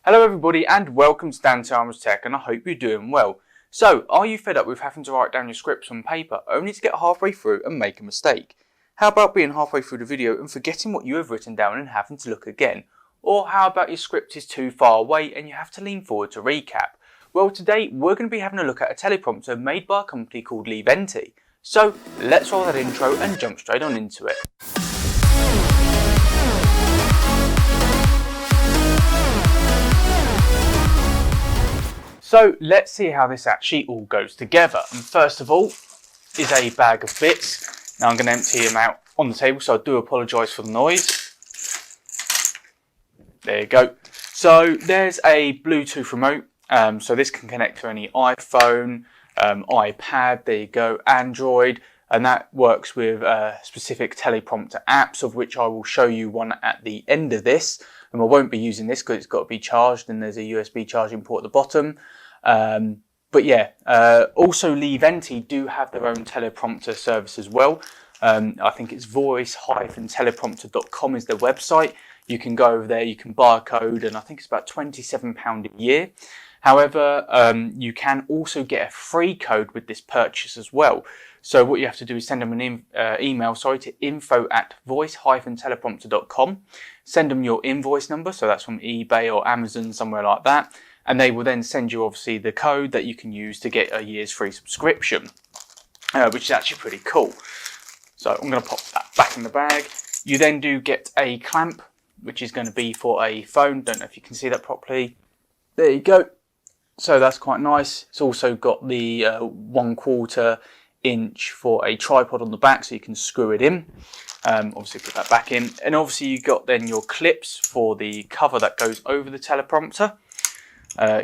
Hello everybody and welcome to Dan Tarmer's Tech, and I hope you're doing well. So, are you fed up with having to write down your scripts on paper only to get halfway through and make a mistake? How about being halfway through the video and forgetting what you have written down and having to look again? Or how about your script is too far away and you have to lean forward to recap? Well, today we're going to be having a look at a teleprompter made by a company called Leeventi. So, let's roll that intro and jump straight on into it. So let's see how this actually all goes together. And first of all is a bag of bits. Now I'm going to empty them out on the table, so I do apologise for the noise. There you go. So there's a Bluetooth remote. So this can connect to any iPhone, iPad, there you go, Android. And that works with specific teleprompter apps, of which I will show you one at the end of this. And I won't be using this because it's got to be charged and there's a USB charging port at the bottom. But yeah, also Leeventi do have their own teleprompter service as well. I think it's voice-teleprompter.com is their website. You can go over there, you can buy a code, and I think it's about £27 a year. However, you can also get a free code with this purchase as well. So what you have to do is send them an email to info@voice-teleprompter.com. Send them your invoice number, so that's from eBay or Amazon, somewhere like that. And they will then send you obviously the code that you can use to get a year's free subscription, which is actually pretty cool. So I'm going to pop that back in the bag. You then do get a clamp, which is going to be for a phone. Don't know if you can see that properly. There you go. So that's quite nice. It's also got the 1/4 inch for a tripod on the back, so you can screw it in. Obviously put that back in. And obviously you got then your clips for the cover that goes over the teleprompter.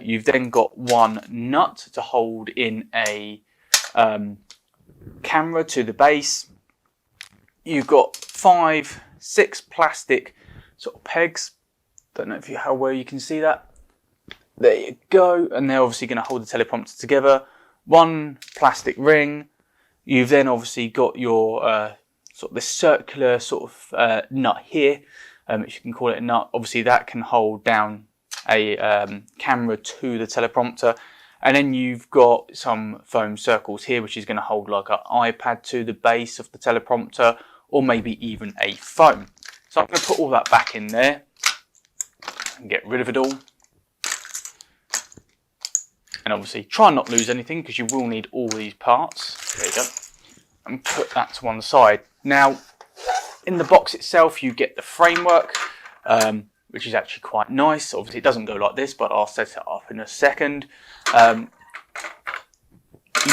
You've then got one nut to hold in a camera to the base. You've got 5, 6 plastic sort of pegs. Don't know how well you can see that. There you go. And they're obviously going to hold the teleprompter together. One plastic ring. You've then obviously got your sort of this circular sort of nut here, if you can call it a nut. Obviously that can hold down a camera to the teleprompter, and then you've got some foam circles here which is going to hold like an iPad to the base of the teleprompter, or maybe even a phone. So I'm going to put all that back in there and get rid of it all, and obviously try and not lose anything because you will need all these parts. There you go, and put that to one side. Now in the box itself you get the framework, which is actually quite nice. Obviously it doesn't go like this, but I'll set it up in a second. You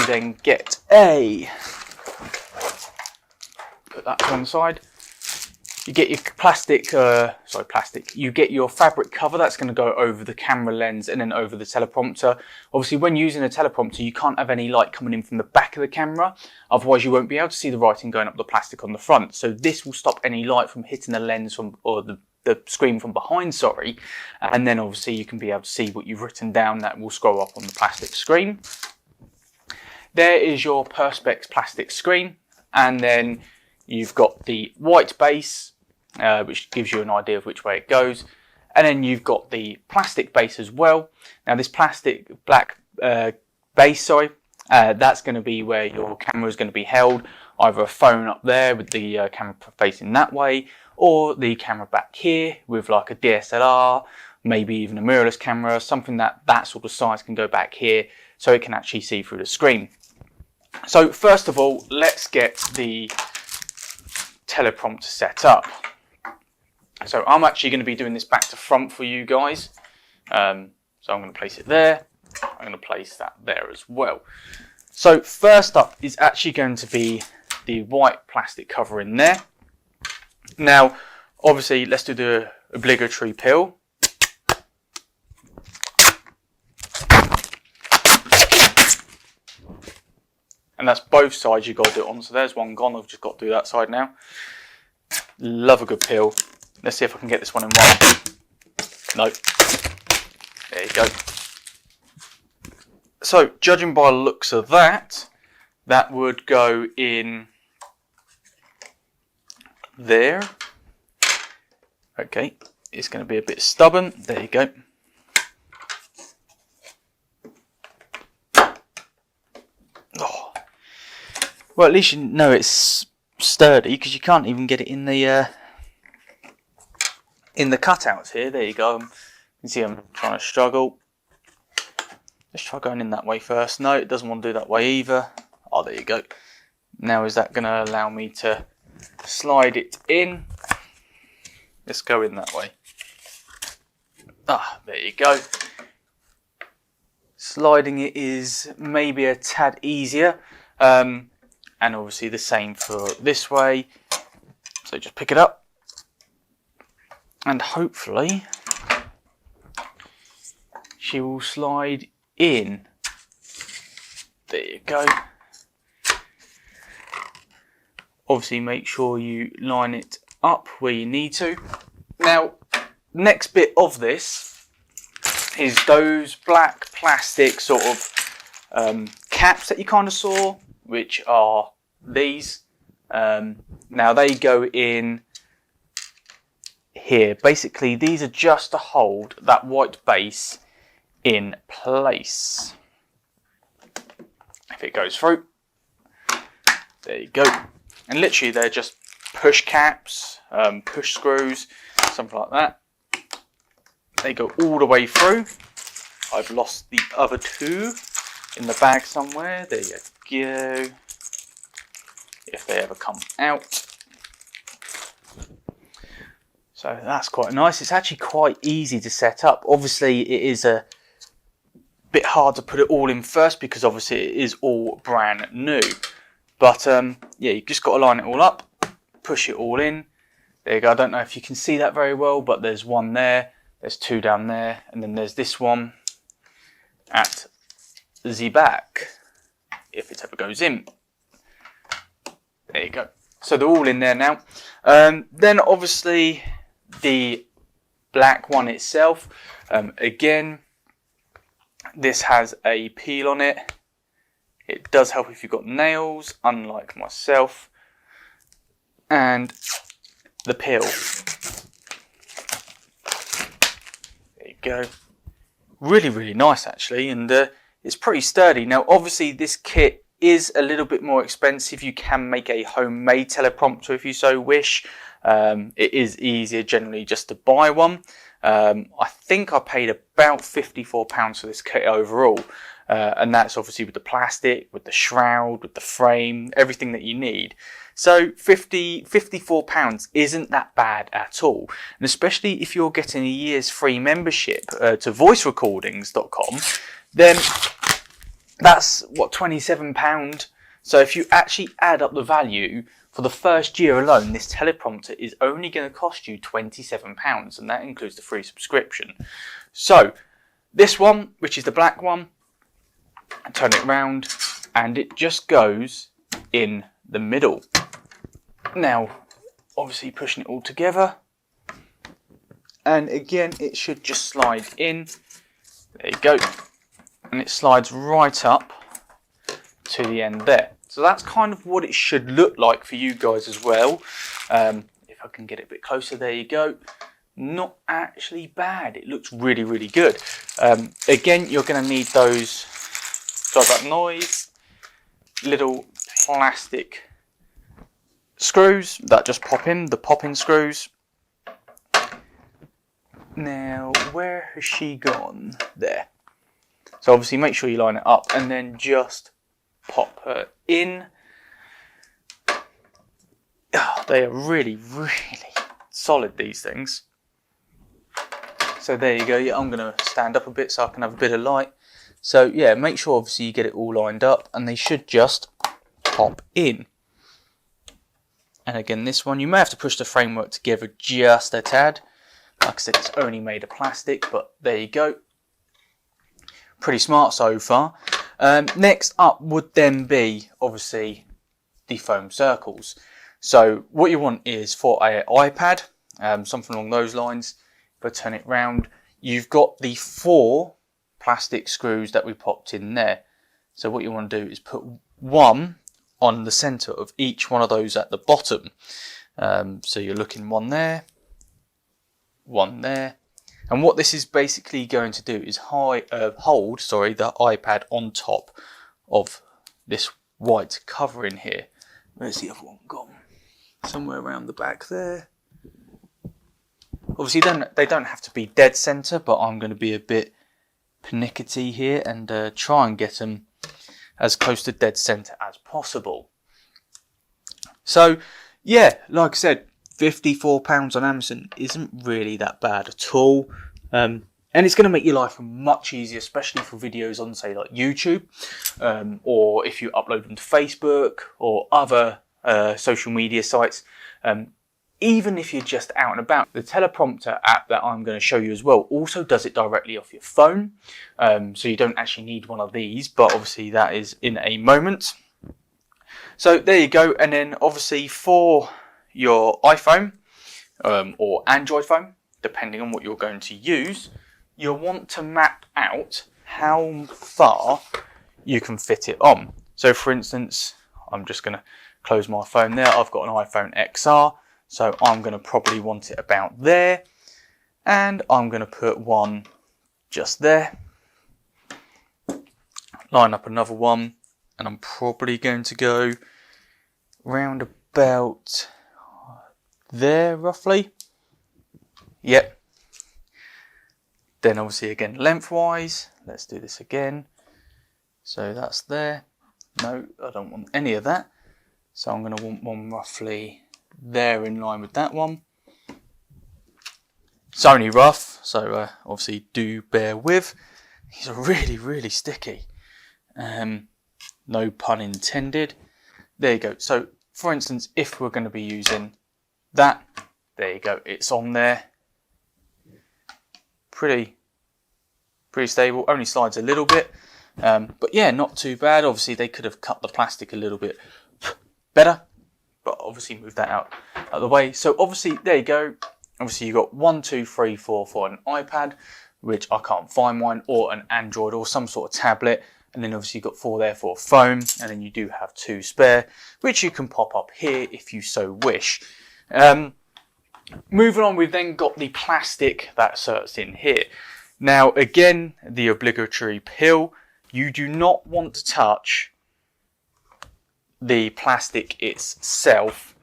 then get put that to one side. You get your you get your fabric cover that's going to go over the camera lens and then over the teleprompter. Obviously when using a teleprompter you can't have any light coming in from the back of the camera, otherwise you won't be able to see the writing going up the plastic on the front. So this will stop any light from hitting the lens or the screen from behind, and then obviously you can be able to see what you've written down. That will scroll up on the plastic screen. There is your Perspex plastic screen, and then you've got the white base, which gives you an idea of which way it goes, and then you've got the plastic base as well. Now this plastic black base, that's going to be where your camera is going to be held, either a phone up there with the camera facing that way, or the camera back here with like a DSLR, maybe even a mirrorless camera, something that sort of size can go back here so it can actually see through the screen. So first of all, let's get the teleprompter set up. So I'm actually going to be doing this back to front for you guys. So I'm going to place it there. I'm going to place that there as well. So first up is actually going to be the white plastic cover in there. Now, obviously, let's do the obligatory peel. And that's both sides you've got to do it on. So there's one gone. I've just got to do that side now. Love a good peel. Let's see if I can get this one in one. No. There you go. So, judging by the looks of that, that would go in there. Okay, it's going to be a bit stubborn. There you go. Well, at least you know it's sturdy, because you can't even get it in the cutouts here. There you go. You can see I'm trying to struggle. Let's try going in that way first. No, it doesn't want to do that way either. Oh, there you go. Now, is that going to allow me to slide it in? Let's go in that way. Ah, there you go. Sliding it is maybe a tad easier. And obviously the same for this way. So just pick it up. And hopefully she will slide in. There you go. Obviously make sure you line it up where you need to. Now, next bit of this is those black plastic sort of caps that you kind of saw, which are these. Now they go in here. Basically, these are just to hold that white base in place. If it goes through, there you go. And literally they're just push caps, push screws, something like that. They go all the way through. I've lost the other two in the bag somewhere. There you go. If they ever come out. So that's quite nice. It's actually quite easy to set up. Obviously it is a bit hard to put it all in first, because obviously it is all brand new. But yeah, you've just got to line it all up, push it all in. There you go. I don't know if you can see that very well, but there's one there, there's two down there, and then there's this one at the back, if it ever goes in. There you go. So they're all in there now. Then obviously the black one itself, again, this has a peel on it. It does help if you've got nails, unlike myself. And the peel. There you go. Really, really nice actually, and it's pretty sturdy. Now obviously this kit is a little bit more expensive. You can make a homemade teleprompter if you so wish. It is easier generally just to buy one. I think I paid about £54 for this kit overall. And that's obviously with the plastic, with the shroud, with the frame, everything that you need. So £54 isn't that bad at all. And especially if you're getting a year's free membership to voicerecordings.com, then that's what, £27. So if you actually add up the value for the first year alone, this teleprompter is only going to cost you £27, and that includes the free subscription. So this one, which is the black one, turn it round and it just goes in the middle. Now obviously pushing it all together, and again it should just slide in. There you go, and it slides right up to the end there. So that's kind of what it should look like for you guys as well. If I can get it a bit closer, there you go. Not actually bad. It looks really, really good. Again, you're going to need those, sorry about noise, little plastic screws that just pop in, the pop-in screws. Now, where has she gone? There. So obviously make sure you line it up and then just pop her in. Oh, they are really, really solid, these things. So there you go. Yeah, I'm going to stand up a bit so I can have a bit of light. So yeah, make sure obviously you get it all lined up, and they should just pop in. And again, this one, you may have to push the framework together just a tad. Like I said, it's only made of plastic, but there you go. Pretty smart so far. Next up would then be, obviously, the foam circles. So what you want is for an iPad, something along those lines. If I turn it round, you've got the 4 plastic screws that we popped in there. So what you want to do is put one on the center of each one of those at the bottom. So you're looking one there, and what this is basically going to do is hold the iPad on top of this white cover in here. Where's the other one gone? Somewhere around the back there. Obviously they don't have to be dead center, but I'm going to be a bit pernickety here and try and get them as close to dead center as possible. So yeah, like I said, £54 on Amazon isn't really that bad at all. And it's going to make your life much easier, especially for videos on, say, like YouTube, or if you upload them to Facebook or other social media sites. Even if you're just out and about, the Teleprompter app that I'm going to show you as well also does it directly off your phone. So you don't actually need one of these, but obviously that is in a moment. So there you go. And then obviously for your iPhone or Android phone, depending on what you're going to use, you'll want to map out how far you can fit it on. So for instance, I'm just going to close my phone there. I've got an iPhone XR, so I'm going to probably want it about there. And I'm going to put one just there. Line up another one, and I'm probably going to go round about there roughly. Yep. Then obviously again lengthwise, let's do this again. So that's there. No, I don't want any of that. So I'm going to want one roughly there in line with that one. It's only rough, so obviously do bear with. These are really, really sticky. No pun intended. There you go. So for instance, if we're going to be using that, there you go. It's on there. Pretty stable. Only slides a little bit. But yeah, not too bad. Obviously they could have cut the plastic a little bit better, but obviously move that out of the way. So obviously there you go. Obviously you've got 1, 2, 3, 4 for an iPad, which I can't find one, or an Android or some sort of tablet. And then obviously you've got 4 there for a phone, and then you do have 2 spare, which you can pop up here if you so wish. Moving on, we've then got the plastic that inserts in here. Now again, the obligatory pill, you do not want to touch the plastic itself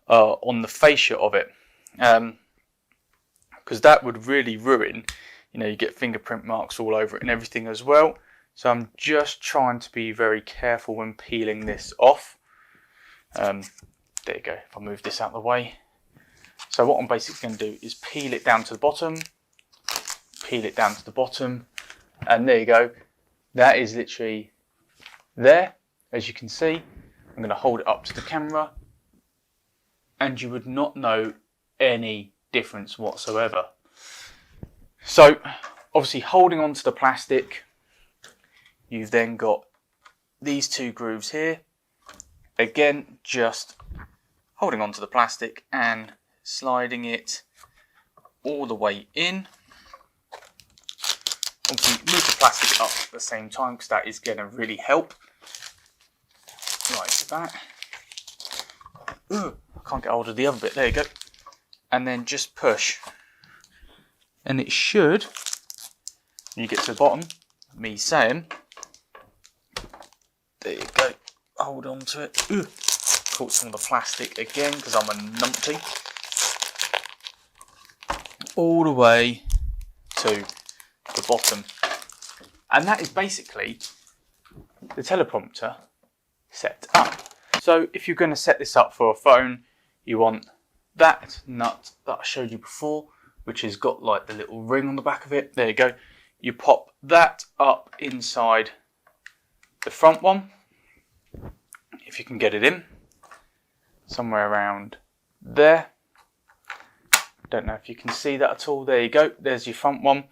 on the fascia of it, because that would really ruin, you get fingerprint marks all over it and everything as well. So I'm just trying to be very careful when peeling this off. There you go, if I move this out of the way. So what I'm basically going to do is peel it down to the bottom, peel it down to the bottom, and there you go. That is literally there, as you can see. I'm going to hold it up to the camera, and you would not know any difference whatsoever. So obviously holding onto the plastic, you've then got these 2 grooves here. Again, just holding onto the plastic and sliding it all the way in. Obviously move the plastic up at the same time, because that is going to really help. Like that. Ugh, I can't get hold of the other bit. There you go. And then just push. And it should, when you get to the bottom, me saying, there you go. Hold on to it. Ugh. Caught some of the plastic again because I'm a numpty. All the way to the bottom. And that is basically the teleprompter set up. So if you're going to set this up for a phone, you want that nut that I showed you before, which has got like the little ring on the back of it. There you go. You pop that up inside the front one, if you can get it in, somewhere around there. Don't know if you can see that at all. There you go. There's your front one.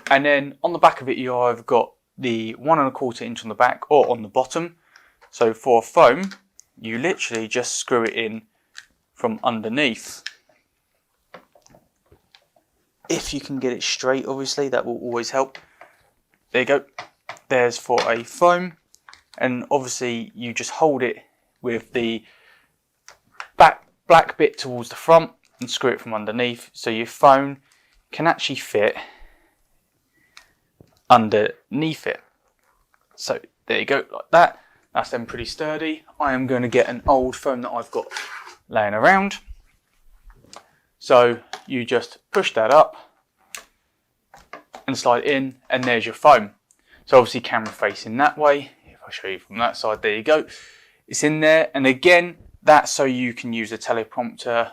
And then on the back of it, you either got the 1 1/4 inch on the back or on the bottom. So for a phone, you literally just screw it in from underneath. If you can get it straight, obviously, that will always help. There you go. There's for a phone. And obviously, you just hold it with the black bit towards the front and screw it from underneath. So your phone can actually fit underneath it. So there you go, like that. That's then pretty sturdy. I am going to get an old phone that I've got laying around. So you just push that up and slide in, and there's your phone. So obviously camera facing that way. If I show you from that side, there you go. It's in there, and again, that's so you can use a teleprompter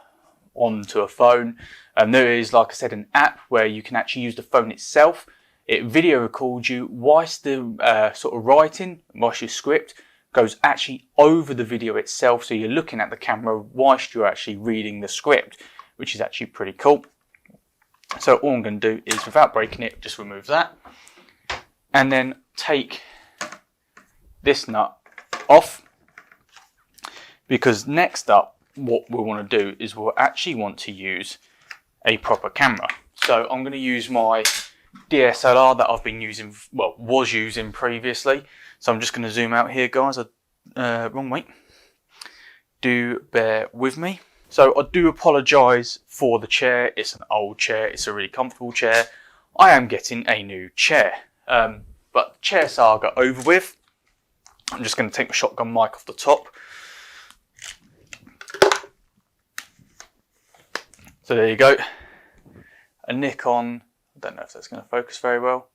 onto a phone. And there is, like I said, an app where you can actually use the phone itself. It video records you whilst the sort of writing, whilst your script goes actually over the video itself. So you're looking at the camera whilst you're actually reading the script, which is actually pretty cool. So all I'm going to do is, without breaking it, just remove that. And then take this nut off. Because next up, what we'll want to do is we'll actually want to use a proper camera. So I'm going to use my DSLR that I've been using, well, was using previously. So I'm just going to zoom out here, guys. Wrong way. Do bear with me. So I do apologise for the chair. It's an old chair. It's a really comfortable chair. I am getting a new chair. But chair saga over with. I'm just going to take my shotgun mic off the top. So there you go. A Nikon, I don't know if that's going to focus very well.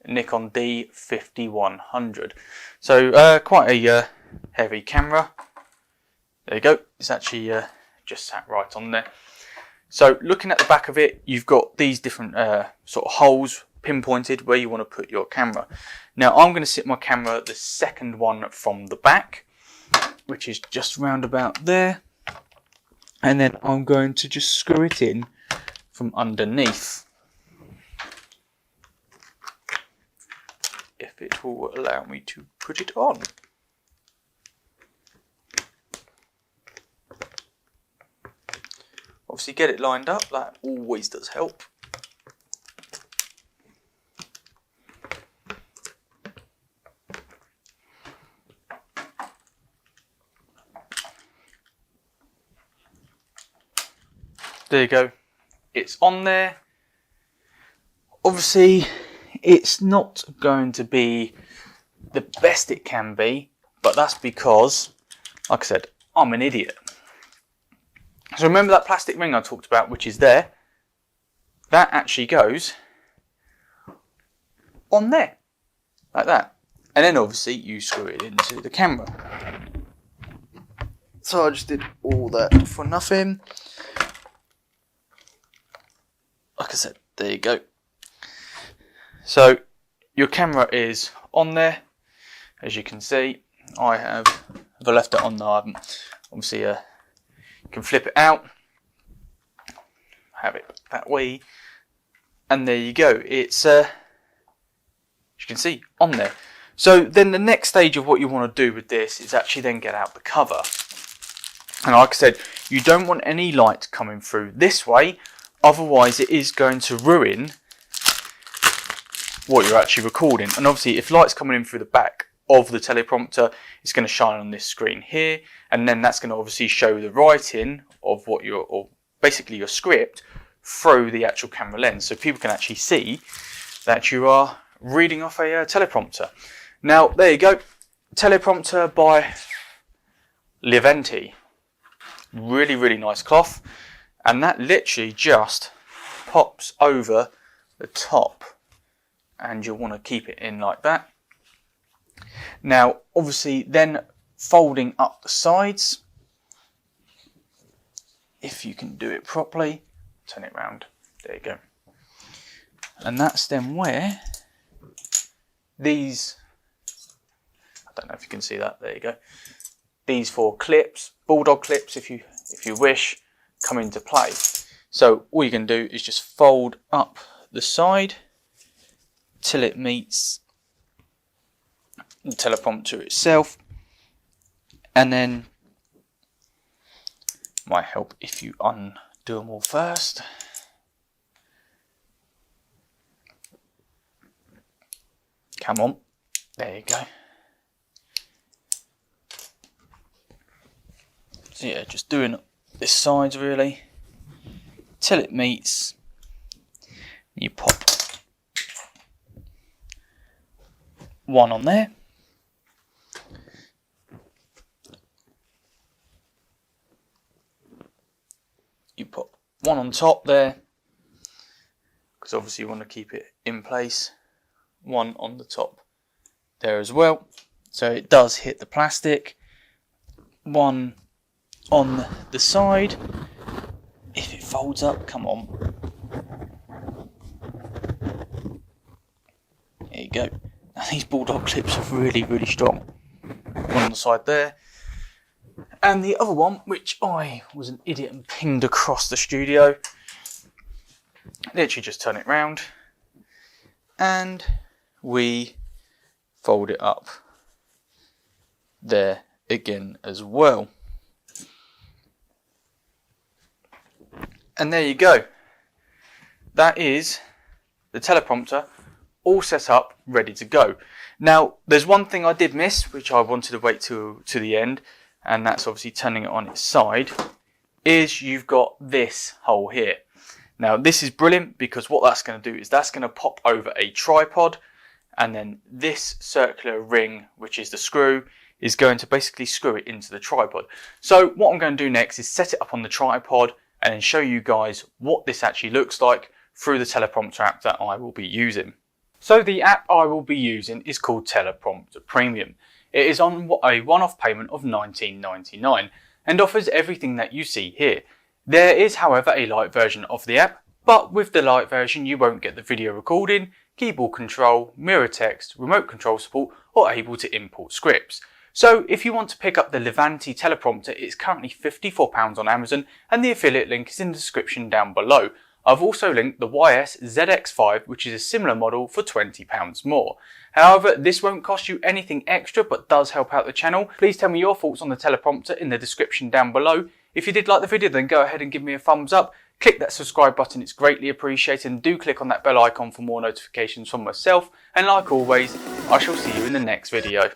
A Nikon D5100. So quite a heavy camera. There you go. It's actually just sat right on there. So looking at the back of it, you've got these different sort of holes pinpointed where you want to put your camera. Now I'm going to sit my camera the second one from the back, which is just round about there. And then I'm going to just screw it in from underneath. If it will allow me to put it on. Obviously get it lined up, that always does help. There you go, it's on there. Obviously, it's not going to be the best it can be, but that's because, like I said, I'm an idiot. So remember that plastic ring I talked about, which is there? That actually goes on there, like that. And then obviously you screw it into the camera. So I just did all that for nothing. Like I said, there you go. So your camera is on there, as you can see. I have left it on there. I haven't. Obviously, you can flip it out, have it that way, and there you go. It's as you can see, on there. So then the next stage of what you want to do with this is actually then get out the cover. And like I said, you don't want any light coming through this way. Otherwise, it is going to ruin what you're actually recording. And obviously, if light's coming in through the back of the teleprompter, it's going to shine on this screen here. And then that's going to obviously show the writing of what you're, or basically your script, through the actual camera lens. So people can actually see that you are reading off a teleprompter. Now, there you go. Teleprompter by Leeventi. Really, really nice cloth. And that literally just pops over the top. And you'll want to keep it in like that. Now, obviously, then folding up the sides. If you can do it properly. Turn it round. There you go. And that's then where these, I don't know if you can see that, there you go. These 4 clips, bulldog clips if you wish, come into play. So all you can do is just fold up the side till it meets the teleprompter itself, and then might help if you undo them all first. Come on, there you go. So yeah, just doing this sides really till it meets. You pop one on there, on top there, because obviously you want to keep it in place. One on the top there as well, so it does hit the plastic. One on the side, if it folds up, come on. There you go. Now these bulldog clips are really, really strong. One on the side there. And the other one, which I was an idiot and pinged across the studio, literally just turn it round and we fold it up there again as well. And there you go. That is the teleprompter all set up, ready to go. Now, there's one thing I did miss, which I wanted to wait to the end, and that's obviously turning it on its side, is you've got this hole here. Now, this is brilliant because what that's going to do is that's going to pop over a tripod, and then this circular ring, which is the screw, is going to basically screw it into the tripod. So what I'm going to do next is set it up on the tripod and then show you guys what this actually looks like through the Teleprompter app that I will be using. So the app I will be using is called Teleprompter Premium. It is on a one-off payment of $19.99 and offers everything that you see here. There is, however, a light version of the app, but with the light version you won't get the video recording, keyboard control, mirror text, remote control support, or able to import scripts. So if you want to pick up the Leeventi Teleprompter, it's currently £54 on Amazon and the affiliate link is in the description down below. I've also linked the YS ZX5, which is a similar model, for £20 more. However, this won't cost you anything extra but does help out the channel. Please tell me your thoughts on the teleprompter in the description down below. If you did like the video, then go ahead and give me a thumbs up. Click that subscribe button, it's greatly appreciated, and do click on that bell icon for more notifications from myself. And like always, I shall see you in the next video.